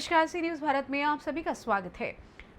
नमस्कार, सी न्यूज भारत में आप सभी का स्वागत है।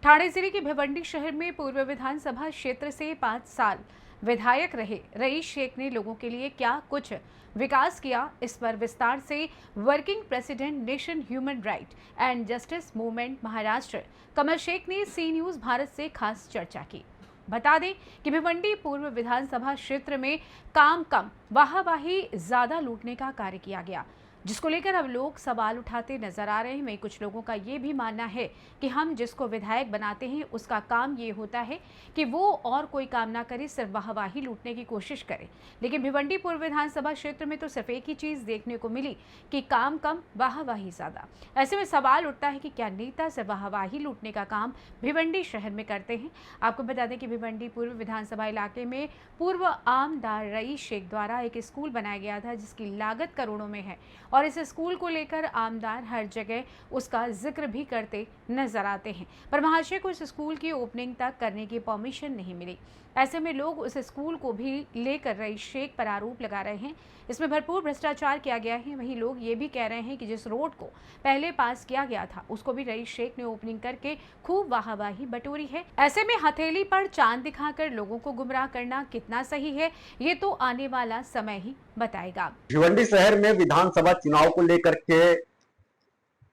ठाणे जिले के भिवंडी शहर में पूर्व विधानसभा क्षेत्र से 5 साल विधायक रहे रईस शेख ने लोगों के लिए क्या कुछ विकास किया, इस पर विस्तार से working president nation human right and justice movement Maharashtra Kamal Shaikh ने सी न्यूज भारत से खास चर्चा की। बता दें कि भिवंडी पूर्व विधानसभा क्षेत्र में काम कम वाहवाही ज्यादा लूटने का कार्य किया गया, जिसको लेकर अब लोग सवाल उठाते नजर आ रहे हैं। वहीं कुछ लोगों का ये भी मानना है कि हम जिसको विधायक बनाते हैं उसका काम ये होता है कि वो और कोई काम ना करे, सिर्फ वाहवाही लूटने की कोशिश करे। लेकिन भिवंडी पूर्व विधानसभा क्षेत्र में तो सिर्फ एक ही चीज देखने को मिली कि काम कम वाहवाही ज्यादा। ऐसे में सवाल उठता है कि क्या नेता सिर्फ वाहवाही लूटने का काम भिवंडी शहर में करते हैं। आपको बता दें कि भिवंडी पूर्व विधानसभा इलाके में पूर्व आमदार रईस शेख द्वारा एक स्कूल बनाया गया था, जिसकी लागत करोड़ों में है और इस स्कूल को लेकर आमदार हर जगह उसका जिक्र भी करते नजर आते हैं, पर महाशय को इस स्कूल की ओपनिंग तक करने की परमिशन नहीं मिली। ऐसे में लोग उस स्कूल को भी लेकर रईस शेख पर आरोप लगा रहे हैं, इसमें भरपूर भ्रष्टाचार किया गया है। वहीं लोग ये भी कह रहे हैं कि जिस रोड को पहले पास किया गया था उसको भी रईस शेख ने ओपनिंग करके खूब वाहवाही बटोरी है। ऐसे में हथेली पर चांद दिखाकर लोगों को गुमराह करना कितना सही है, ये तो आने वाला समय ही बताएगा। भिवंडी शहर में विधानसभा चुनाव को लेकर के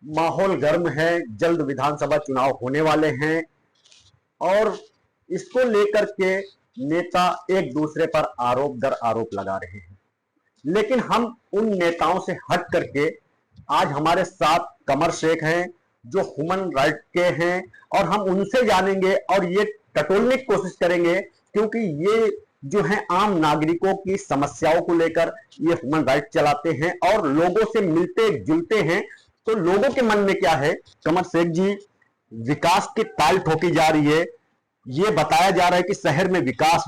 माहौल गर्म है। जल्द विधानसभा चुनाव होने वाले हैं और इसको लेकर के नेता एक दूसरे पर आरोप दर आरोप लगा रहे हैं, लेकिन हम उन नेताओं से हट करके आज हमारे साथ कमर शेख हैं जो ह्यूमन राइट के हैं और हम उनसे जानेंगे और ये टटोलने की कोशिश करेंगे, क्योंकि ये जो है आम नागरिकों की समस्याओं को लेकर ये ह्यूमन राइट चलाते हैं और लोगों से मिलते जुलते हैं। तो लोगों के मन में क्या है, कमर शेख जी, विकास की ताल ठोकी जा रही है। ये बताया जा रहा है कि शहर में विकास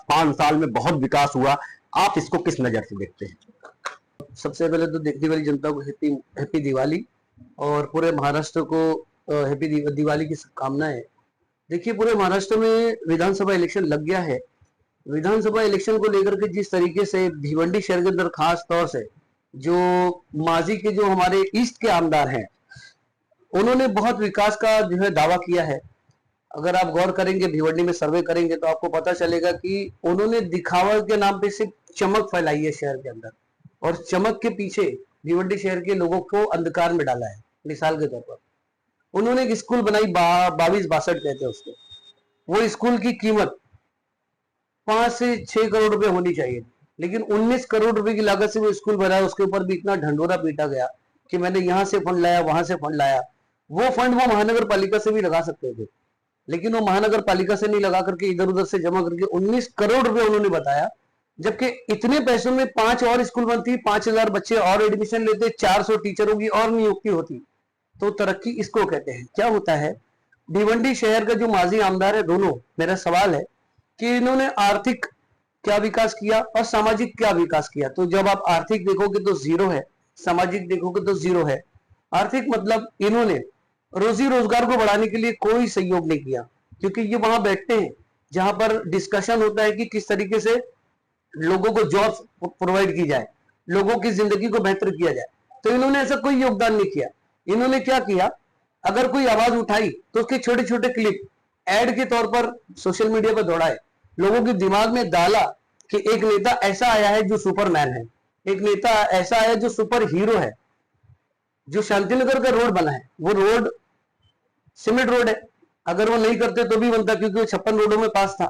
5 साल में बहुत विकास हुआ। आप इसको किस नजर से देखते हैं? सबसे पहले तो देखने वाली जनता को हैप्पी दिवाली और पूरे महाराष्ट्र को हैप्पी दिवाली की शुभकामनाएं। देखिए, पूरे महाराष्ट्र में विधानसभा इलेक्शन लग गया है। विधानसभा इलेक्शन को लेकर के जिस तरीके से भिवंडी शहर के अंदर खास तौर से जो माजी के जो हमारे ईस्ट के आमदार हैं, उन्होंने बहुत विकास का जो है दावा किया है। अगर आप गौर करेंगे, भिवंडी में सर्वे करेंगे तो आपको पता चलेगा कि उन्होंने दिखावा के नाम पे सिर्फ चमक फैलाई है शहर के अंदर, और चमक के पीछे भिवंडी शहर के लोगों को अंधकार में डाला है। मिसाल के तौर पर उन्होंने एक स्कूल बनाई, 2262 कहते हैं उसको। वो स्कूल की कीमत 5 से 6 करोड़ रुपए होनी चाहिए, लेकिन 19 करोड़ रुपए की लागत से वो स्कूल बना है। उसके ऊपर भी इतना ढंढोरा पीटा गया कि मैंने यहाँ से फंड लाया, वहां से फंड लाया। वो फंड वो महानगर पालिका से भी लगा सकते थे, लेकिन वो महानगर पालिका से नहीं लगा करके इधर उधर से जमा करके 19 करोड़ रुपए उन्होंने बताया, जबकि इतने पैसों में 5 और स्कूल बनती, 5000 बच्चे और एडमिशन लेते, 400 टीचरों की और नियुक्ति होती। तो तरक्की इसको कहते हैं। क्या होता है, भिवंडी शहर का जो माजी आमदार है दोनों, मेरा सवाल है कि इन्होंने आर्थिक क्या विकास किया और सामाजिक क्या विकास किया। तो जब आप आर्थिक देखोगे तो जीरो है, सामाजिक देखोगे तो जीरो है। आर्थिक मतलब इन्होंने रोजी रोजगार को बढ़ाने के लिए कोई सहयोग नहीं किया, क्योंकि ये वहां बैठते हैं जहां पर डिस्कशन होता है कि किस तरीके से लोगों को जॉब प्रोवाइड की जाए, लोगों की जिंदगी को बेहतर किया जाए। तो इन्होंने ऐसा कोई योगदान नहीं किया। इन्होंने क्या किया, अगर कोई आवाज उठाई तो उसके छोटे छोटे क्लिप एड के तौर पर सोशल मीडिया पर दौड़ाए, लोगों के दिमाग में डाला कि एक नेता ऐसा आया है जो सुपरमैन है, एक नेता ऐसा आया जो सुपर हीरो है। जो शांतिनगर का रोड बना है, वो रोड सीमेंट रोड है, अगर वो नहीं करते तो भी बनता, क्योंकि वो 56 रोडों में पास था।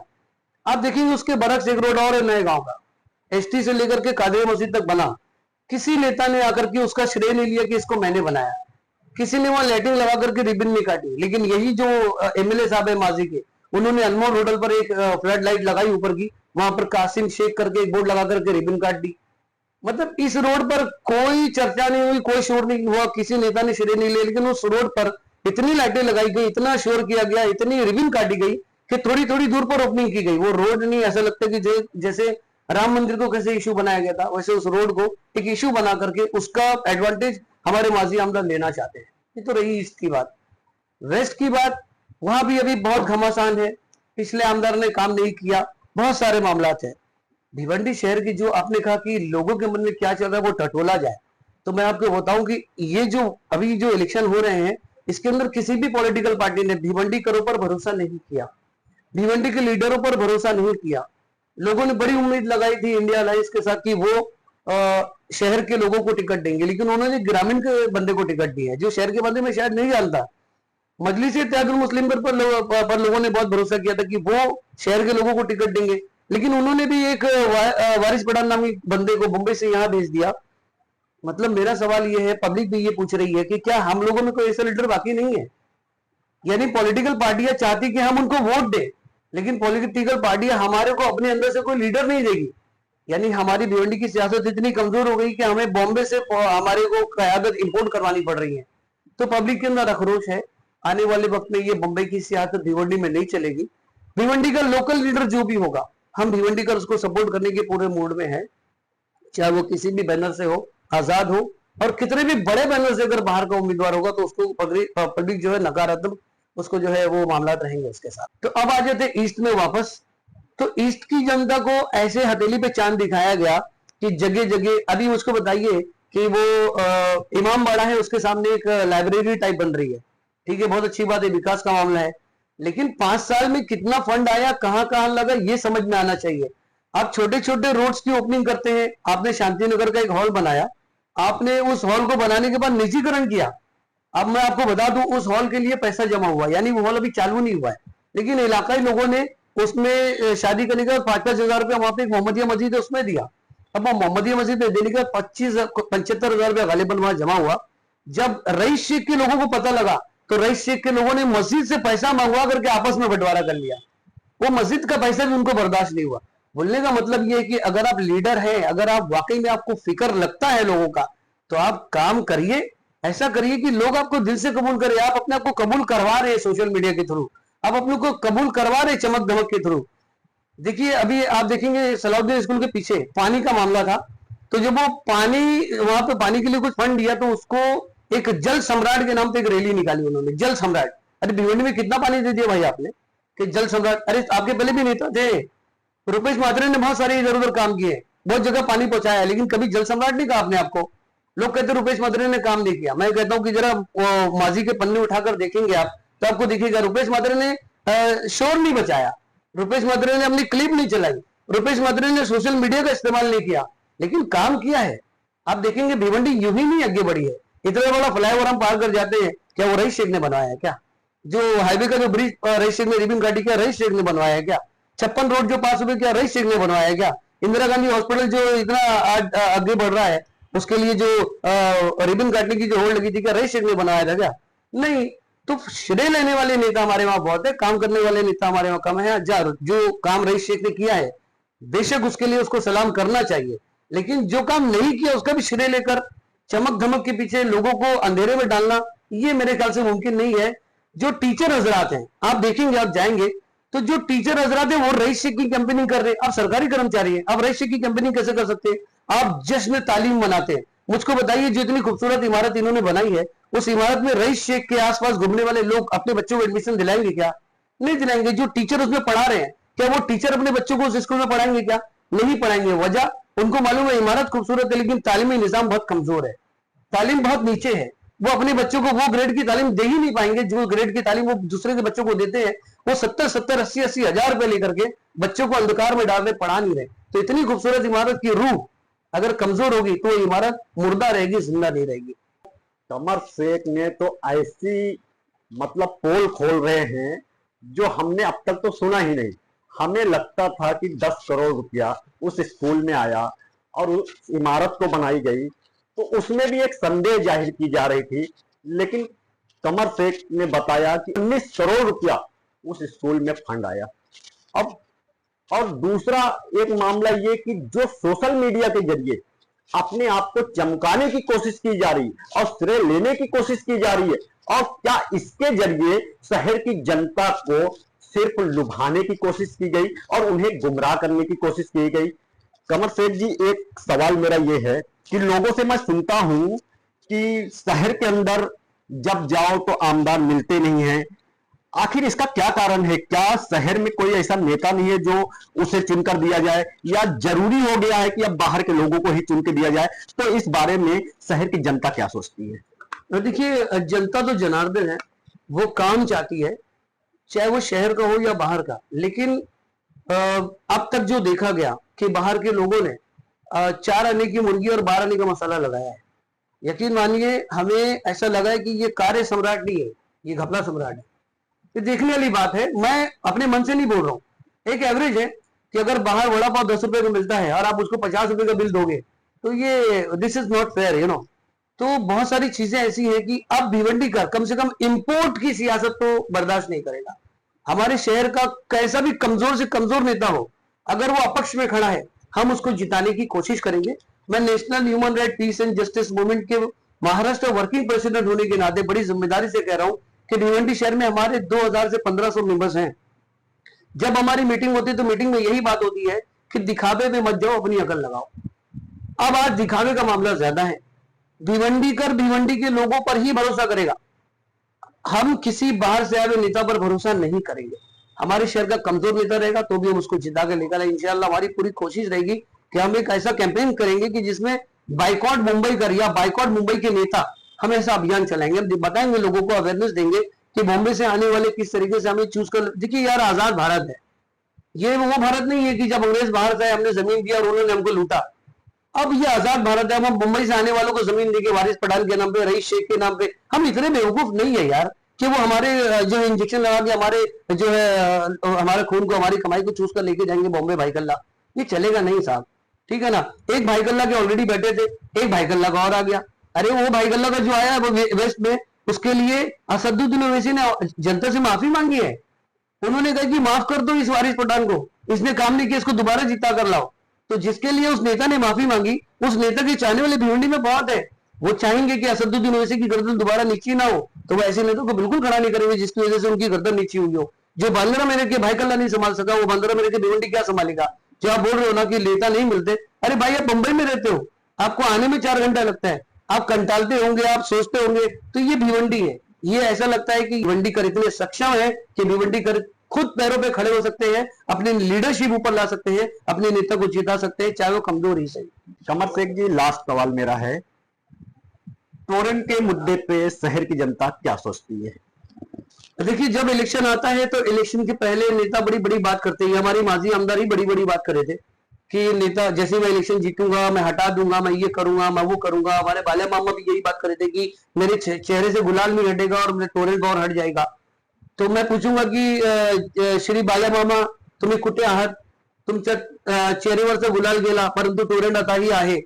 आप देखेंगे उसके बरक्स एक रोड और है नए गांव का, एसटी से लेकर के कादरी मस्जिद तक बना। किसी नेता ने आकर के उसका श्रेय नहीं लिया कि इसको मैंने बनाया। किसी ने वहां लाइटिंग लगा करके रिबन नहीं काटी, लेकिन यही जो एमएलए साहब है माजी के, उन्होंने अनमोल होटल पर एक फ्लड लाइट लगाई ऊपर की, वहां पर कासिम शेख करके एक बोर्ड लगा करके रिबन काट दी। मतलब इस रोड पर कोई चर्चा नहीं हुई, कोई शोर नहीं हुआ, किसी नेता ने श्रेय नहीं लिया, लेकिन उस रोड पर इतनी लाइटें लगाई गई, इतना शोर किया गया, इतनी रिबन काटी गई कि थोड़ी थोड़ी दूर पर ओपनिंग की गई। वो रोड नहीं, ऐसा लगता है कि जैसे राम मंदिर को कैसे इशू बनाया गया था, वैसे उस रोड को एक इशू बना करके उसका एडवांटेज हमारे माजी आमदार लेना चाहते हैं। ये तो रही इसकी बात। वेस्ट की बात, वहां भी अभी बहुत घमासान है, पिछले आमदार ने काम नहीं किया, बहुत सारे मामला है। भिवंडी शहर की जो आपने कहा कि लोगों के मन में क्या चल रहा है वो टटोला जाए, तो मैं आपको बताऊं कि ये जो अभी जो इलेक्शन हो रहे हैं, इसके अंदर किसी भी पॉलिटिकल पार्टी ने भिवंडीकरों पर भरोसा नहीं किया, भिवंडी के लीडरों पर भरोसा नहीं किया। लोगों ने बड़ी उम्मीद लगाई थी इंडिया अलायंस के साथ कि वो शहर के लोगों को टिकट देंगे, लेकिन उन्होंने ग्रामीण के बंदे को टिकट दिया है, जो शहर के बंदे में शायद नहीं जानता। मजलिस इत्तेहादुल मुस्लिम पर लोगों ने बहुत भरोसा किया था कि वो शहर के लोगों को टिकट देंगे, लेकिन उन्होंने भी एक वारिस पठान नामी बंदे को मुंबई से यहाँ भेज दिया। मतलब मेरा सवाल ये है, पब्लिक भी ये पूछ रही है कि क्या हम लोगों में कोई ऐसा लीडर बाकी नहीं है? यानी पॉलिटिकल पार्टियां चाहती कि हम उनको वोट दें, लेकिन पॉलिटिकल पार्टियां हमारे को अपने अंदर से कोई लीडर नहीं देगी। यानी हमारी भिवंडी की सियासत इतनी कमजोर हो गई कि हमें बॉम्बे से हमारे को क़यादत इंपोर्ट करवानी पड़ रही है। तो पब्लिक के अंदर आक्रोश है। आने वाले वक्त में ये बम्बई की सियासत भिवंडी में नहीं चलेगी। भिवंडी का लोकल लीडर जो भी होगा, हम भिवंडी का उसको सपोर्ट करने के पूरे मूड में है, चाहे वो किसी भी बैनर से हो, आजाद हो, और कितने भी बड़े बैनर से अगर बाहर का उम्मीदवार होगा तो उसको पब्लिक जो है नकारात्मक उसको जो है वो मामला रहेंगे उसके साथ। तो अब आ जाते ईस्ट में वापस। तो ईस्ट की जनता को ऐसे हथेली पे चांद दिखाया गया कि जगह जगह, अभी उसको बताइए कि वो इमाम बाड़ा है, उसके सामने एक लाइब्रेरी टाइप बन रही है, ठीक है, बहुत अच्छी बात है, विकास का मामला है, लेकिन 5 साल में कितना फंड आया, कहां कहां लगा, ये समझ में आना चाहिए। आप छोटे छोटे रोड्स की ओपनिंग करते हैं। आपने शांतिनगर का एक हॉल बनाया, आपने उस हॉल को बनाने के बाद निजीकरण किया। अब मैं आपको बता दूं, उस हॉल के लिए पैसा जमा हुआ, यानी वो हॉल अभी चालू नहीं हुआ है, लेकिन इलाकाई लोगों ने उसमें शादी करने के बाद 5-5 हजार रुपया, वहां पे एक मोहम्मदिया मस्जिद है उसमें दिया। अब वो मोहम्मदिया मस्जिद देने के बाद 75 हजार रुपया गालिबन वहां जमा हुआ। जब रईस शेख के लोगों को पता लगा तो रईस शेख के लोगों ने मस्जिद से पैसा मंगवा करके आपस में बंटवारा कर लिया। वो मस्जिद का पैसा भी उनको बर्दाश्त नहीं हुआ। बोलने का मतलब ये है कि अगर आप लीडर हैं, अगर आप वाकई में आपको फिक्र लगता है लोगों का, तो आप काम करिए, ऐसा करिए कि लोग आपको दिल से कबूल करें। आप अपने आप को कबूल करवा रहे हैं सोशल मीडिया के थ्रू, आप अपने को कबूल करवा रहे चमक धमक के थ्रू। देखिए अभी आप देखेंगे सलाउद्दीन स्कूल के पीछे पानी का मामला था, तो जब वो पानी, वहां पे पानी के लिए कुछ फंड दिया तो उसको एक जल सम्राट के नाम पे एक रैली निकाली उन्होंने, जल सम्राट। अरे भिवंडी में कितना पानी दे दिया भाई आपने कि जल सम्राट? अरे आपके पहले भी नेता थे, रुपेश माथुर ने बहुत सारे इधर उधर काम किए, बहुत जगह पानी पहुंचाया, लेकिन कभी जल सम्राट नहीं कहा आपने आपको। लोग कहते रुपेश माथुर ने काम नहीं किया। मैं कहता हूं कि जरा माजी के पन्ने उठाकर देखेंगे आप तो आपको दिखेगा रुपेश माथुर ने शोर नहीं बचाया, रुपेश माथुर ने अपनी क्लिप नहीं चलाई, रुपेश माथुर ने सोशल मीडिया का इस्तेमाल नहीं किया, लेकिन काम किया है। आप देखेंगे भिवंडी यूं ही नहीं आगे बढ़ी है। इतना बड़ा फ्लाईओवर हम पार कर जाते हैं, क्या वो रईस शेख ने बनवाया है क्या? जो हाईवे का जो ब्रिज रईस शेख ने रिबन काटी, क्या रईस शेख ने बनवाया है क्या? 56 रोड जो पास हुए, क्या रईस शेख ने बनवाया है क्या? इंदिरा गांधी हॉस्पिटल जो इतना आगे बढ़ रहा है, उसके लिए जो रिबन काटने की जो होड़ लगी थी, क्या रईस शेख ने बनाया था क्या? नहीं। तो श्रेय लेने वाले नेता हमारे वहां बहुत है, काम करने वाले नेता हमारे वहां कम है। जो काम रईस शेख ने किया है, बेशक उसके लिए उसको सलाम करना चाहिए, लेकिन जो काम नहीं किया उसका भी श्रेय लेकर चमक धमक के पीछे लोगों को अंधेरे में डालना, ये मेरे ख्याल से मुमकिन नहीं है। जो टीचर हजरात हैं, आप देखेंगे, आप जाएंगे तो जो टीचर हजरात हैं वो रईस शेख की कंपनी कर रहे हैं। आप सरकारी कर्मचारी हैं, आप रईस शेख की कंपनी कैसे कर सकते हैं? आप जश्न तालीम मनाते हैं। मुझको बताइए, जो इतनी खूबसूरत इमारत इन्होंने बनाई है, उस इमारत में रईस शेख के आसपास घूमने वाले लोग अपने बच्चों को एडमिशन दिलाएंगे क्या? नहीं दिलाएंगे। जो टीचर उसमें पढ़ा रहे हैं, क्या वो टीचर अपने बच्चों को उस स्कूल में पढ़ाएंगे क्या? नहीं पढ़ाएंगे। वजह, उनको मालूम है इमारत खूबसूरत है, लेकिन तालीमी निजाम बहुत कमजोर है, तालीम बहुत नीचे है। वो अपने बच्चों को वो ग्रेड की तालीम दे ही नहीं पाएंगे जो ग्रेड की तालीम वो दूसरे के बच्चों को देते हैं। वो 70-70, 80-80 हजार रुपए लेकर के बच्चों को अंधकार में डाल रहे, पढ़ा नहीं रहे। तो इतनी खूबसूरत इमारत की रूह अगर कमजोर होगी तो इमारत मुर्दा रहेगी, जिंदा नहीं रहेगी। कमर शेख ने तो ऐसी मतलब पोल खोल रहे हैं जो हमने अब तक तो सुना ही नहीं। हमें लगता था कि 10 करोड़ रुपया उस स्कूल में आया और उस इमारत को बनाई गई, तो उसमें भी एक संदेह जाहिर की जा रही थी, लेकिन कमर शेख ने बताया कि 19 करोड़ रुपया उस स्कूल में फंड आया। अब और दूसरा एक मामला ये कि जो सोशल मीडिया के जरिए अपने आप को चमकाने की कोशिश की जा रही है और श्रेय लेने की कोशिश की जा रही है, और क्या इसके जरिए शहर की जनता को सिर्फ लुभाने की कोशिश की गई और उन्हें गुमराह करने की कोशिश की गई? कमर शेख जी, एक सवाल मेरा ये है कि लोगों से मैं सुनता हूं कि शहर के अंदर जब जाओ तो आमदार मिलते नहीं हैं। आखिर इसका क्या कारण है? क्या शहर में कोई ऐसा नेता नहीं है जो उसे चुनकर दिया जाए, या जरूरी हो गया है कि अब बाहर के लोगों को ही चुन के दिया जाए? तो इस बारे में शहर की जनता क्या सोचती है? देखिए, जनता तो जनार्दन है, वो काम चाहती है, चाहे वो शहर का हो या बाहर का। लेकिन अब तक जो देखा गया कि बाहर के लोगों ने 4 आने की मुर्गी और 12 आने का मसाला लगाया है। यकीन मानिए, हमें ऐसा लगा है कि ये कार्य सम्राट नहीं है, ये घपला सम्राट है। ये देखने वाली बात है, मैं अपने मन से नहीं बोल रहा हूँ। एक एवरेज है कि अगर बाहर वड़ा पाव 10 रुपए का मिलता है और आप उसको 50 रुपए का बिल दोगे, तो ये this is not fair, you know. तो बहुत सारी चीजें ऐसी हैं कि अब भिवंडी का कम से कम इंपोर्ट की सियासत तो बर्दाश्त नहीं करेगा। हमारे शहर का कैसा भी कमजोर से कमजोर नेता हो, अगर वो अपक्ष में खड़ा है, हम उसको जिताने की कोशिश करेंगे। मैं national human right peace and justice movement के महाराष्ट्र वर्किंग प्रेसिडेंट होने के नाते बड़ी जिम्मेदारी से कह रहा हूं कि भिवंडी शहर में हमारे 2000 से 1500 मेंबर्स हैं। जब हमारी मीटिंग होती है तो मीटिंग में यही बात होती है कि दिखावे में मत जाओ, अपनी अकल लगाओ। अब आज दिखावे का मामला ज्यादा है। भिवंडी के लोगों पर ही भरोसा करेगा, हम किसी बाहर से आए हुए नेता पर भरोसा नहीं करेंगे। हमारे शहर का कमजोर नेता रहेगा तो भी हम उसको जिता के लेकर आए। इंशाल्लाह हमारी पूरी कोशिश रहेगी कि हम एक ऐसा कैंपेन करेंगे कि जिसमें बाइकॉट मुंबई कर या बाइकॉट मुंबई के नेता, हम ऐसा अभियान चलाएंगे। हम बताएंगे, लोगों को अवेयरनेस देंगे कि बॉम्बे से आने वाले किस तरीके से हमें चूज कर। देखिए यार, आजाद भारत है, ये वो भारत नहीं है कि जब अंग्रेज बाहर से आए हमने जमीन दिया और उन्होंने हमको लूटा। अब ये आजाद भारत है, हम मुंबई से आने वालों को जमीन देके वारिस पठान के नाम पे, रईस शेख के नाम पे, हम इतने बेवकूफ नहीं है यार कि वो हमारे जो इंजेक्शन लगा के हमारे जो है हमारे खून को, हमारी कमाई को चूस कर लेके जाएंगे बॉम्बे भाई कल्ला। ये चलेगा नहीं साहब, ठीक है ना। एक भाई कल्ला के ऑलरेडी बैठे थे, एक भाई कल्ला का और आ गया। अरे वो भाई कल्ला का जो आया वो वेस्ट में, उसके लिए असदुद्दीन ओवैसी ने जनता से माफी मांगी है। उन्होंने कहा कि माफ कर दो इस वारिस पठान को, इसने काम नहीं किया, इसको दोबारा जीता कर लाओ। तो जिसके लिए उस नेता ने माफी मांगी, उस नेता के चाहने वाले भिवंडी में बहुत है। वो चाहेंगे कि असदुद्दीन ओवैसी की गर्दन दोबारा नीची ना हो, तो वो ऐसे नेता को बिल्कुल खड़ा नहीं करेंगे जिसकी वजह से उनकी गर्दन नीची हुई हो। जो बांद्रा मेरे के भाई कल्ला नहीं संभाल सका, वो बांद्रा मेरे के भिवंडी क्या संभालेगा। जो आप बोल रहे हो ना कि नेता नहीं मिलते, अरे भाई आप मुंबई में रहते हो, आपको आने में 4 घंटा लगता है, आप कंटालते होंगे, आप सोचते होंगे, तो ये भिवंडी है। ये ऐसा लगता है कि भिवंडीकर इतने सक्षम है कि भिवंडीकर खुद पैरों पे खड़े हो सकते हैं, अपने लीडरशिप ऊपर ला सकते हैं, अपने नेता को जिता सकते हैं, चाहे वो कमजोर ही सही। कमर शेख जी, लास्ट सवाल मेरा है, टोरेंट के मुद्दे पे शहर की जनता क्या सोचती है? देखिए, जब इलेक्शन आता है तो इलेक्शन के पहले नेता बड़ी बड़ी बात करते हैं। हमारी माजी आमदार ही बड़ी बड़ी बात कर रहे थे कि नेता जैसे मैं इलेक्शन जीतूंगा, मैं हटा दूंगा, मैं ये करूंगा, मैं वो करूंगा। हमारे बाले मामा भी यही बात कर रहे थे कि मेरे चेहरे से गुलाल नहीं हटेगा और मेरे टोरेंट और हट जाएगा। तो मैं पूछूंगा कि श्री बाला मामा, तुम्ही कुठे आहात? तुमच्या चेहरेवरचा गुलाल गेला परंतु टोरेंट आता ही आहे।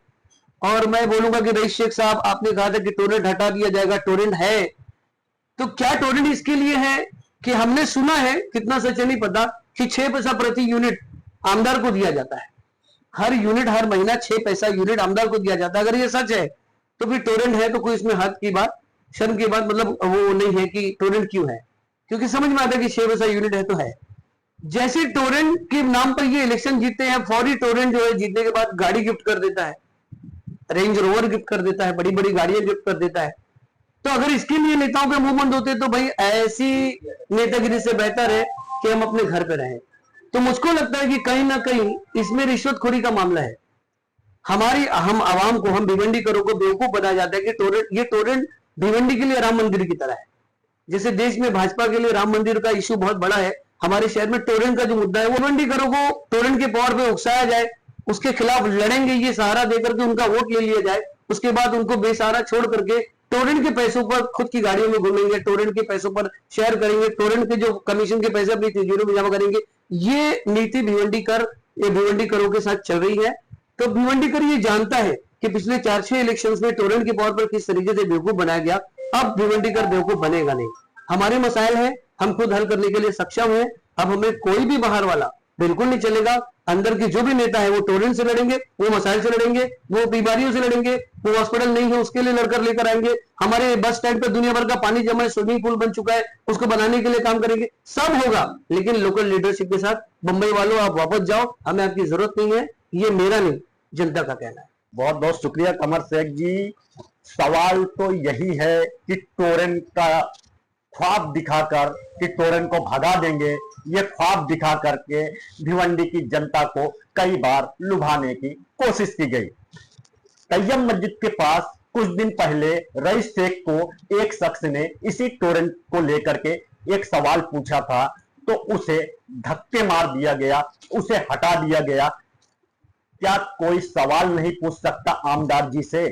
और मैं बोलूंगा कि रईस शेख साहब, आपने कहा था कि टोरेंट हटा दिया जाएगा, टोरेंट है। तो क्या टोरेंट इसके लिए है कि हमने सुना है, कितना सच है नहीं पता, कि 6 पैसा प्रति यूनिट आमदार को दिया जाता है। हर यूनिट, हर महीना 6 पैसा यूनिट आमदार को दिया जाता है। अगर ये सच है तो फिर टोरेंट है तो कोई इसमें हद की बात, शर्म की बात मतलब वो नहीं है कि टोरेंट क्यों है, क्योंकि समझ में आता है कि 6 पैसा यूनिट है तो है। जैसे टोरेंट के नाम पर ये इलेक्शन जीतते हैं, फौरी टोरेंट जो है जीतने के बाद गाड़ी गिफ्ट कर देता है, रेंज रोवर गिफ्ट कर देता है, बड़ी बड़ी गाड़ियां गिफ्ट कर देता है। तो अगर इसके लिए नेताओं के मुंह बंद होते तो भाई ऐसी नेतागिरी से बेहतर है कि हम अपने घर पे रहें। तो मुझको लगता है कि कहीं ना कहीं इसमें रिश्वतखोरी का मामला है। हम आवाम को, हम भिवंडीकरों को बेवकूफ बनाया जाता है कि ये टोरेंट भिवंडी के लिए राम मंदिर की तरह है। जैसे देश में भाजपा के लिए राम मंदिर का इश्यू बहुत बड़ा है, हमारे शहर में टोरेंट का जो मुद्दा है, वो भिवंडीकरों को टोरेंट के पावर पे उकसाया जाए, उसके खिलाफ लड़ेंगे, ये सहारा देकर के उनका वोट ले लिया जाए, उसके बाद उनको बेसहारा छोड़ करके टोरेंट के पैसों पर खुद की गाड़ियों में घूमेंगे, टोरेंट के पैसों पर शेयर करेंगे, टोरेंट के जो कमीशन के पैसे अपनी तिजोरी में जमा करेंगे। ये नीति भिवंडीकरों के साथ चल रही है। तो भिवंडीकर ये जानता है कि पिछले 4-6 इलेक्शंस में टोरेंट के पावर पर किस तरीके से बेवकूफ बनाया गया। अब भिवंडीकर बेवकूफ बनेगा नहीं। हमारे मसाइल हैं, हम खुद हल करने के लिए सक्षम हैं। अब हमें कोई भी बाहर वाला बिल्कुल नहीं चलेगा। अंदर के जो भी नेता है वो टोरेंट से लड़ेंगे, वो मसाइल से लड़ेंगे, वो बीमारियों से लड़ेंगे, वो हॉस्पिटल नहीं है उसके लिए लड़कर लेकर आएंगे। हमारे बस स्टैंड पे दुनिया भर का पानी जमा है, स्विमिंग पूल बन चुका है, उसको बनाने के लिए काम करेंगे। सब होगा, लेकिन लोकल लीडरशिप के साथ। बंबई वालों, आप वापस जाओ, हमें आपकी जरूरत नहीं है। ये मेरा नहीं, जनता का कहना है। बहुत बहुत शुक्रिया कमर शेख जी। सवाल तो यही है कि टोरेंट का ख्वाब दिखाकर कि टोरेंट को भगा देंगे, ये ख्वाब दिखा करके भिवंडी की जनता को कई बार लुभाने की कोशिश की गई। तैयब मस्जिद के पास कुछ दिन पहले रईस शेख को एक शख्स ने इसी टोरेंट को लेकर के एक सवाल पूछा था, तो उसे धक्के मार दिया गया, उसे हटा दिया गया। क्या कोई सवाल नहीं पूछ सकता आमदार जी से?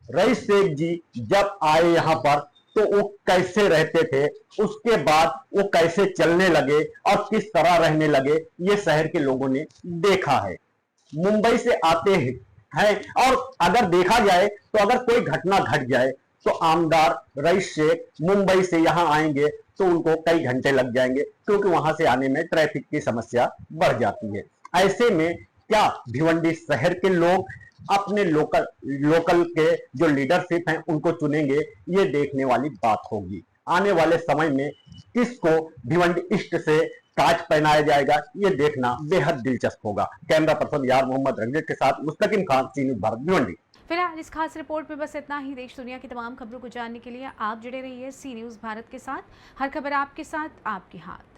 रईस शेख जी जब आए यहाँ पर तो वो कैसे रहते थे, उसके बाद वो कैसे चलने लगे और किस तरह रहने लगे, ये शहर के लोगों ने देखा है। मुंबई से आते हैं और अगर देखा जाए तो अगर कोई घटना घट जाए तो आमदार रईस शेख मुंबई से यहाँ आएंगे तो उनको कई घंटे लग जाएंगे, क्योंकि वहां से आने में ट्रैफिक की समस्या बढ़ जाती है। ऐसे में क्या भिवंडी शहर के लोग अपने लोकल के जो लीडरशिप हैं उनको चुनेंगे, ये देखने वाली बात होगी। आने वाले समय में किसको भिवंडी ईस्ट से ताज पहनाया जाएगा, ये देखना बेहद दिलचस्प होगा। कैमरा पर्सन यार मोहम्मद रंगीत के साथ मुस्तकिम खान, सी न्यूज़ भारत, भिवंडी। फिलहाल इस खास रिपोर्ट में बस इतना ही। देश दुनिया की तमाम खबरों को जानने के लिए आप जुड़े रहिए सी न्यूज़ भारत के साथ। हर खबर आपके साथ, आपके हाथ।